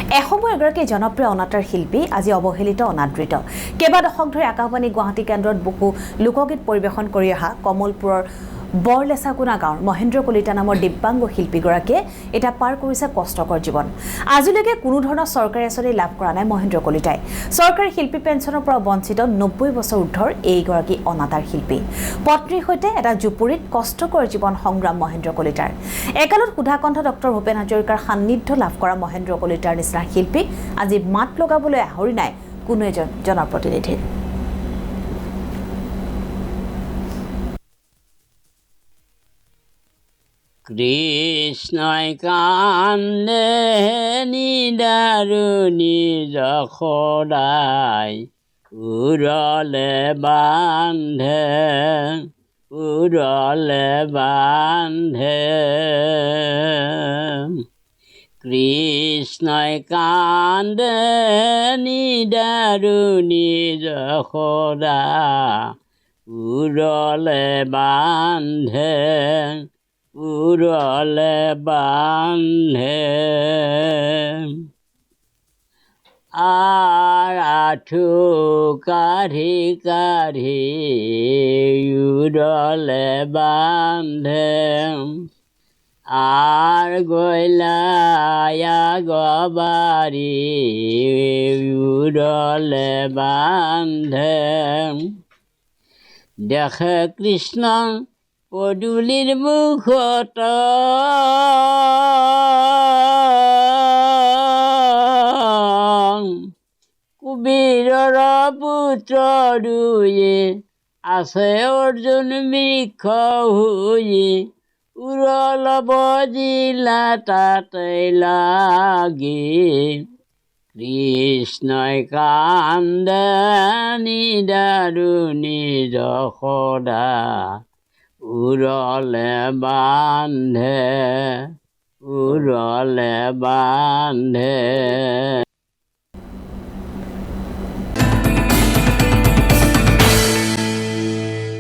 এসময়ৰ এগৰাকী জনপ্ৰিয় অনাতাঁৰ শিল্পী আজি অৱহেলিত অনাদৃত। কেইবা দশক ধৰি আকাশবাণী গুৱাহাটী কেন্দ্ৰত বহু লোকগীত পৰিৱেশন কৰি অহা কমলপুৰৰ বৰলেছাকুনা গাঁৱৰ মহেন্দ্ৰ কলিতা নামৰ দিব্যাংগ শিল্পীগৰাকীয়ে এটা পাৰ কৰিছে কষ্টকৰ জীৱন। আজিলৈকে কোনো ধৰণৰ চৰকাৰী আঁচনি লাভ কৰা নাই মহেন্দ্ৰ কলিতাই। চৰকাৰী শিল্পী পেঞ্চনৰ পৰা বঞ্চিত 90 বছৰ ঊৰ্ধৰ এইগৰাকী অনাতাঁৰ শিল্পী। পত্নীৰ সৈতে এটা জুপুৰিত কষ্টকৰ জীৱন সংগ্ৰাম মহেন্দ্ৰ কলিতাৰ। একালত সুধাকণ্ঠ ডক্টৰ ভূপেন হাজৰিকাৰ সান্নিধ্য লাভ কৰা মহেন্দ্ৰ কলিতাৰ নিচিনা শিল্পীক আজি মাত লগাবলৈ আহৰি নাই কোনো এজন জনপ্ৰতিনিধিৰ। কৃষ্ণই কান্দে নিদাৰুণী যশোদাই উৰলে বান্ধে কৃষ্ণই কান্দে নিদাৰুণী যশোদা উৰলে বান্ধে আঠু কাঢ়ি উৰলে বান্ধে গৈলা গবাৰী উৰলে বান্ধে দেখে কৃষ্ণ পদূলিৰ মুখত কুবীৰৰ পুত্ৰ দুয়ে আছে অৰ্জুন বৃক্ষ হুয়ে উৰল বজিলা তাতে লাগি কৃষ্ণই কান্দে নিদাৰুণী যশোদা উৰলে বান্ধে